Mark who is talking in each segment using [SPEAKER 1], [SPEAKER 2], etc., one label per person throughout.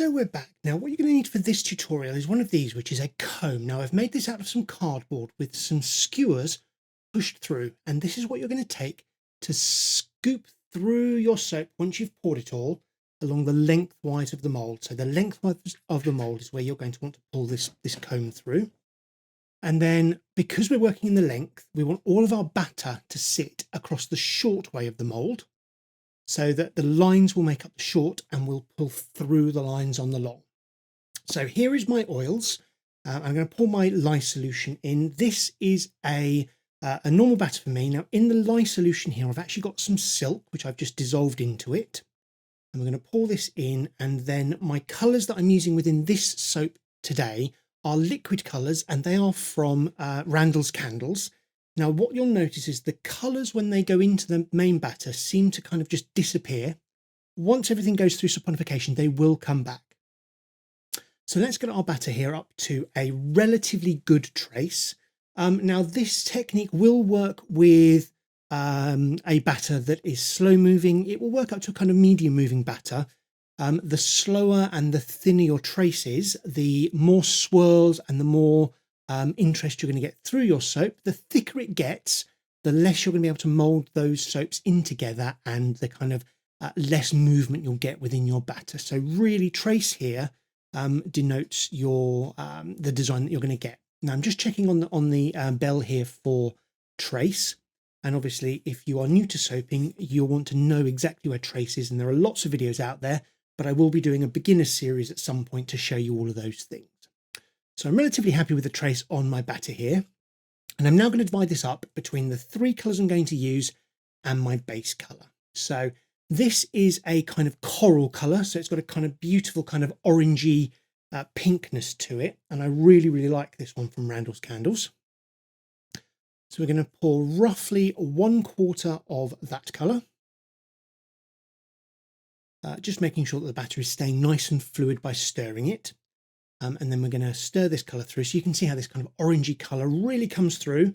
[SPEAKER 1] So we're back. Now what you're going to need for this tutorial is one of these, which is a comb. Now I've made this out of some cardboard with some skewers pushed through, and this is what you're going to take to scoop through your soap once you've poured it all along the lengthwise of the mould. So the lengthwise of the mould is where you're going to want to pull this comb through. And then because we're working in the length, we want all of our batter to sit across the short way of the mould, so that the lines will make up the short and we'll pull through the lines on the long. So here is my oils. I'm going to pour my lye solution in. This is a normal batter for me. Now in the lye solution here, I've actually got some silk, which I've just dissolved into it. And we're going to pour this in, and then my colours that I'm using within this soap today are liquid colours, and they are from Randall's Candles. Now what you'll notice is the colours, when they go into the main batter, seem to kind of just disappear. Once everything goes through saponification, they will come back. So let's get our batter here up to a relatively good trace. Now this technique will work with a batter that is slow moving. It will work up to a kind of medium moving batter. The slower and the thinner your trace is, the more swirls and the more interest you're going to get through your soap. The thicker it gets, the less you're going to be able to mould those soaps in together, and the kind of less movement you'll get within your batter. So really, trace here denotes your the design that you're going to get. Now I'm just checking on the bell here for trace, and obviously if you are new to soaping, you'll want to know exactly where trace is, and there are lots of videos out there, but I will be doing a beginner series at some point to show you all of those things. So I'm relatively happy with the trace on my batter here. And I'm now going to divide this up between the three colours I'm going to use and my base colour. So this is a kind of coral colour. So it's got a kind of beautiful kind of orangey pinkness to it. And I really, really like this one from Randall's Candles. So we're going to pour roughly 1/4 of that colour. Just making sure that the batter is staying nice and fluid by stirring it. And then we're going to stir this colour through, so you can see how this kind of orangey colour really comes through.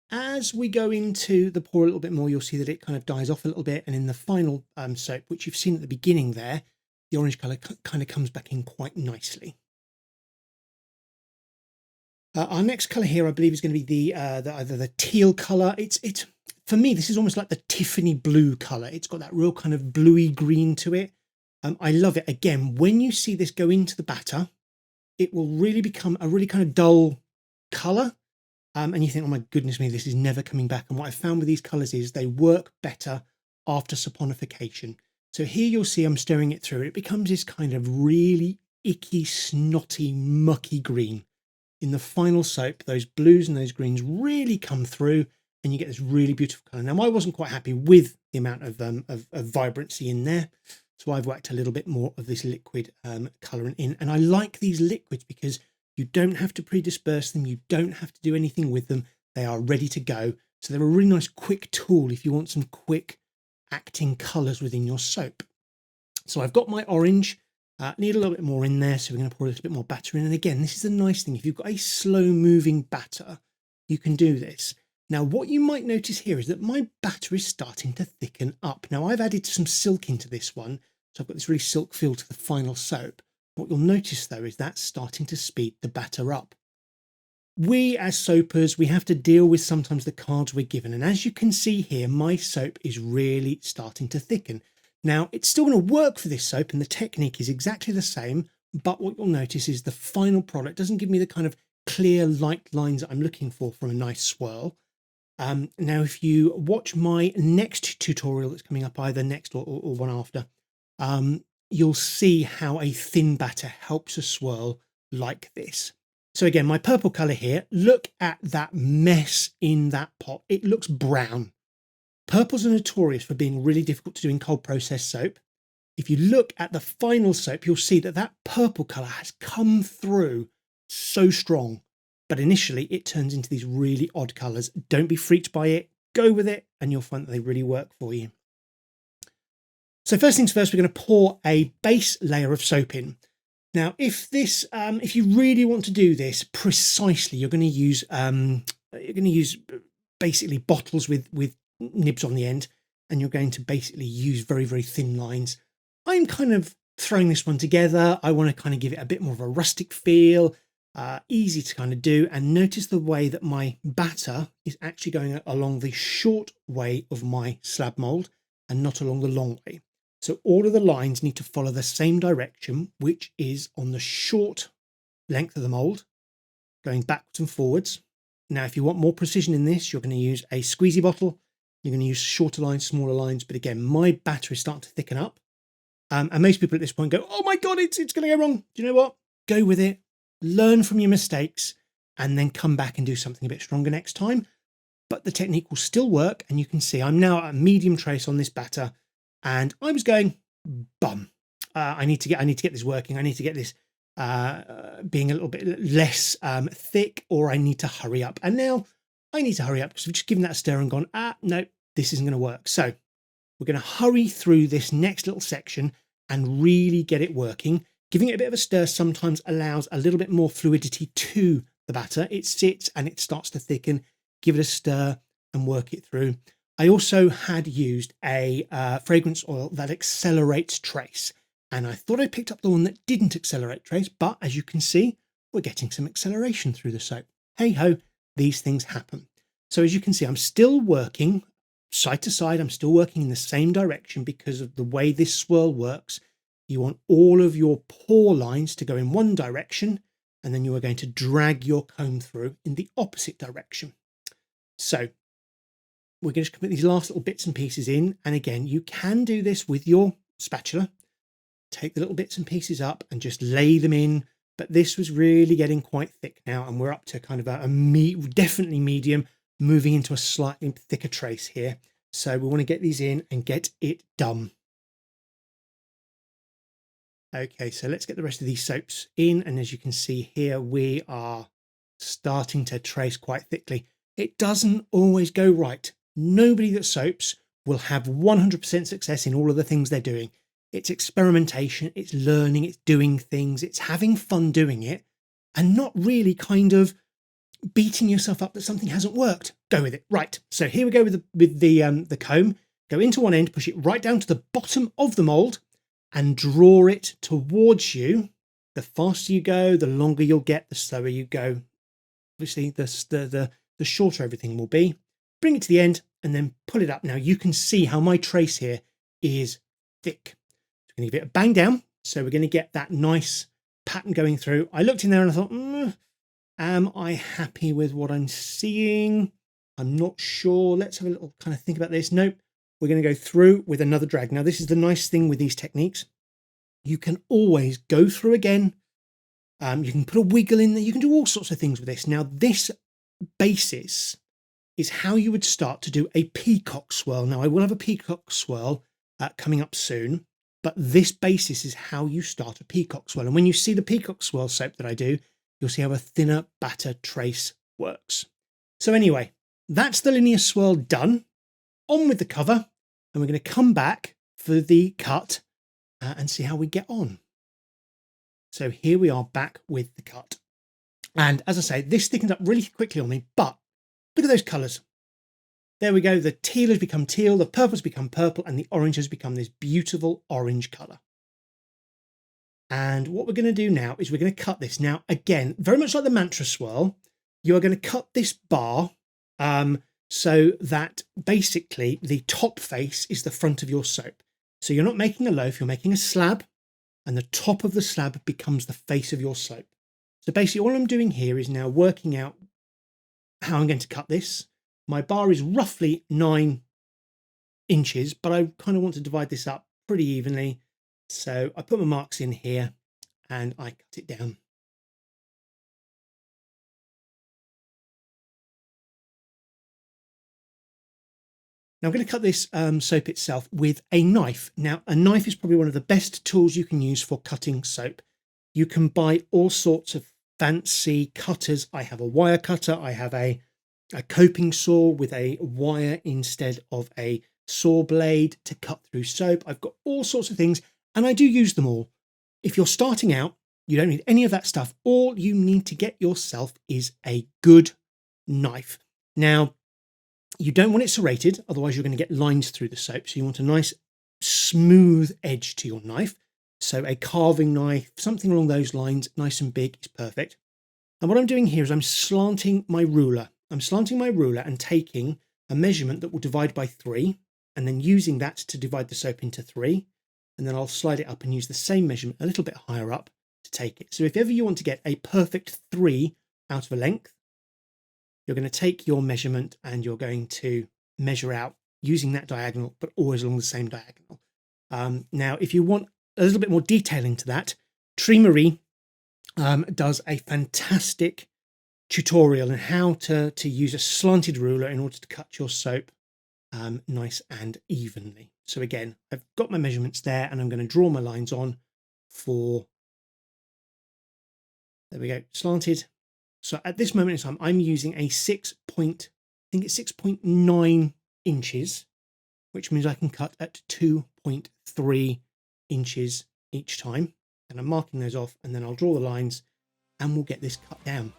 [SPEAKER 1] As we go into the pour a little bit more, you'll see that it kind of dies off a little bit, and in the final soap, which you've seen at the beginning there, the orange colour kind of comes back in quite nicely. Our next colour here, I believe, is going to be either the teal colour. It's for me, this is almost like the Tiffany blue colour. It's got that real kind of bluey green to it. I love it. Again, when you see this go into the batter, it will really become a really kind of dull colour. And you think, oh my goodness me, this is never coming back. And what I've found with these colours is they work better after saponification. So here you'll see I'm stirring it through. It becomes this kind of really icky, snotty, mucky green. In the final soap, those blues and those greens really come through, and you get this really beautiful colour. Now, I wasn't quite happy with the amount of vibrancy in there, so I've whacked a little bit more of this liquid colour in. And I like these liquids because you don't have to pre-disperse them. You don't have to do anything with them. They are ready to go. So they're a really nice quick tool if you want some quick acting colours within your soap. So I've got my orange. Need a little bit more in there, so we're going to pour a little bit more batter in. And again, this is the nice thing. If you've got a slow moving batter, you can do this. Now, what you might notice here is that my batter is starting to thicken up. Now, I've added some silk into this one, so I've got this really silk feel to the final soap. What you'll notice, though, is that's starting to speed the batter up. We, as soapers, we have to deal with sometimes the cards we're given. And as you can see here, my soap is really starting to thicken. Now, it's still going to work for this soap, and the technique is exactly the same. But what you'll notice is the final product doesn't give me the kind of clear, light lines that I'm looking for from a nice swirl. Now, if you watch my next tutorial that's coming up, either next or one after, you'll see how a thin batter helps a swirl like this. So again, my purple colour here, look at that mess in that pot. It looks brown. Purples are notorious for being really difficult to do in cold process soap. If you look at the final soap, you'll see that that purple colour has come through so strong. But initially it turns into these really odd colours. Don't be freaked by it. Go with it and you'll find that they really work for you. So first things first, we're going to pour a base layer of soap in. Now, if you really want to do this precisely, you're going to use basically bottles with nibs on the end, and you're going to basically use very, very thin lines. I'm kind of throwing this one together. I want to kind of give it a bit more of a rustic feel, easy to kind of do. And notice the way that my batter is actually going along the short way of my slab mold and not along the long way. So all of the lines need to follow the same direction, which is on the short length of the mold, going backwards and forwards. Now, if you want more precision in this, you're going to use a squeezy bottle. You're going to use shorter lines, smaller lines. But again, my batter is starting to thicken up. And most people at this point go, oh my God, it's going to go wrong. Do you know what? Go with it. Learn from your mistakes and then come back and do something a bit stronger next time. But the technique will still work. And you can see I'm now at a medium trace on this batter. And I was going, bum. I need to get this working. I need to get this being a little bit less thick, or I need to hurry up. And now I need to hurry up because we've just given that a stir and gone, no, this isn't going to work. So we're going to hurry through this next little section and really get it working. Giving it a bit of a stir sometimes allows a little bit more fluidity to the batter. It sits and it starts to thicken. Give it a stir and work it through. I also had used a fragrance oil that accelerates trace. And I thought I picked up the one that didn't accelerate trace, but as you can see, we're getting some acceleration through the soap. Hey ho, these things happen. So as you can see, I'm still working side to side. I'm still working in the same direction because of the way this swirl works. You want all of your pour lines to go in one direction, and then you are going to drag your comb through in the opposite direction. So we're going to put these last little bits and pieces in. And again, you can do this with your spatula. Take the little bits and pieces up and just lay them in. But this was really getting quite thick now, and we're up to kind of definitely medium, moving into a slightly thicker trace here. So we want to get these in and get it done. Okay, so let's get the rest of these soaps in. And as you can see here, we are starting to trace quite thickly. It doesn't always go right. Nobody that soaps will have 100% success in all of the things they're doing. It's experimentation, it's learning, it's doing things, it's having fun doing it, and not really kind of beating yourself up that something hasn't worked. Go with it. Right, so here we go with the comb. Go into one end, push it right down to the bottom of the mould and draw it towards you. The faster you go, the longer you'll get, the slower you go. Obviously, the shorter everything will be. Bring it to the end and then pull it up. Now you can see how my trace here is thick. We're going to give it a bang down. So we're going to get that nice pattern going through. I looked in there and I thought, am I happy with what I'm seeing? I'm not sure. Let's have a little kind of think about this. Nope. We're going to go through with another drag. Now, this is the nice thing with these techniques. You can always go through again. You can put a wiggle in there. You can do all sorts of things with this. Now, this basis is how you would start to do a peacock swirl. Now, I will have a peacock swirl coming up soon. But this basis is how you start a peacock swirl. And when you see the peacock swirl soap that I do, you'll see how a thinner batter trace works. So anyway, that's the linear swirl done. On with the cover. And we're going to come back for the cut and see how we get on. So here we are back with the cut. And as I say, this thickened up really quickly on me, but look at those colours. There we go. The teal has become teal, the purple has become purple, and the orange has become this beautiful orange colour. And what we're going to do now is we're going to cut this. Now, again, very much like the mantra swirl, you are going to cut this bar so that basically the top face is the front of your soap. So you're not making a loaf, you're making a slab, and the top of the slab becomes the face of your soap. So basically all I'm doing here is now working out how I'm going to cut this. My bar is roughly 9 inches, but I kind of want to divide this up pretty evenly. So I put my marks in here and I cut it down. Now I'm going to cut this soap itself with a knife. Now a knife is probably one of the best tools you can use for cutting soap. You can buy all sorts of fancy cutters. I have a wire cutter. I have a coping saw with a wire instead of a saw blade to cut through soap. I've got all sorts of things and I do use them all. If you're starting out, you don't need any of that stuff. All you need to get yourself is a good knife. Now, you don't want it serrated, otherwise you're going to get lines through the soap. So you want a nice smooth edge to your knife. So a carving knife, something along those lines, nice and big, is perfect. And what I'm doing here is I'm slanting my ruler. I'm slanting my ruler and taking a measurement that will divide by 3, and then using that to divide the soap into 3. And then I'll slide it up and use the same measurement a little bit higher up to take it. So if ever you want to get a perfect 3 out of a length, you're going to take your measurement and you're going to measure out using that diagonal, but always along the same diagonal. Now, if you want a little bit more detailing to that, Tree Marie does a fantastic tutorial on how to use a slanted ruler in order to cut your soap nice and evenly. So again, I've got my measurements there and I'm going to draw my lines on for, there we go, slanted. So at this moment in time, I'm using a 6.9 inches, which means I can cut at 2.3 inches each time. And I'm marking those off, and then I'll draw the lines and we'll get this cut down.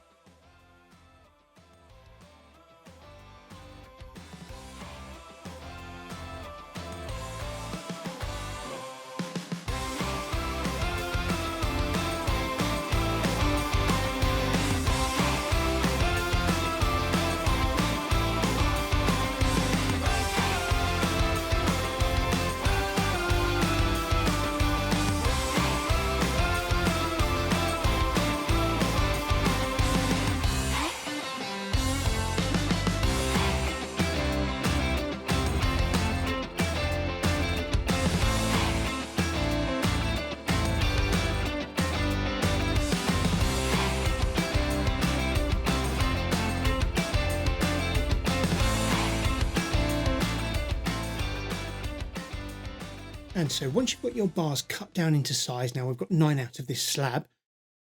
[SPEAKER 1] And so once you've got your bars cut down into size, now we've got 9 out of this slab,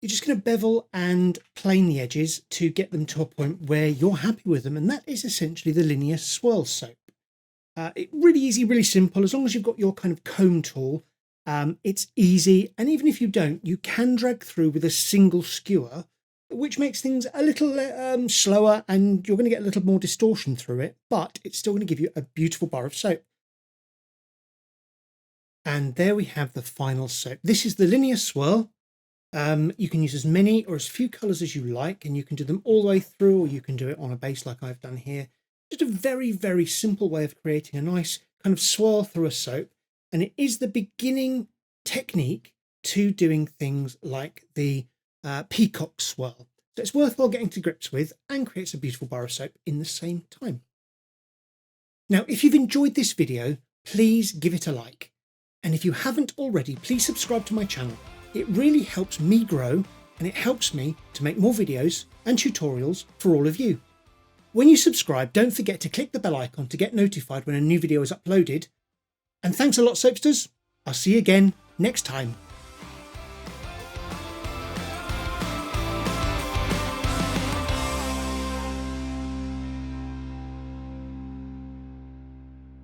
[SPEAKER 1] you're just going to bevel and plane the edges to get them to a point where you're happy with them. And that is essentially the Linear Swirl soap. It's really easy, really simple. As long as you've got your kind of comb tool, it's easy. And even if you don't, you can drag through with a single skewer, which makes things a little slower and you're going to get a little more distortion through it, but it's still going to give you a beautiful bar of soap. And there we have the final soap. This is the Linear Swirl. You can use as many or as few colours as you like, and you can do them all the way through, or you can do it on a base like I've done here. Just a very, very simple way of creating a nice kind of swirl through a soap. And it is the beginning technique to doing things like the peacock swirl. So it's worthwhile getting to grips with and creates a beautiful bar of soap in the same time. Now, if you've enjoyed this video, please give it a like. And if you haven't already, please subscribe to my channel. It really helps me grow and it helps me to make more videos and tutorials for all of you. When you subscribe, don't forget to click the bell icon to get notified when a new video is uploaded. And thanks a lot, Soapsters. I'll see you again next time.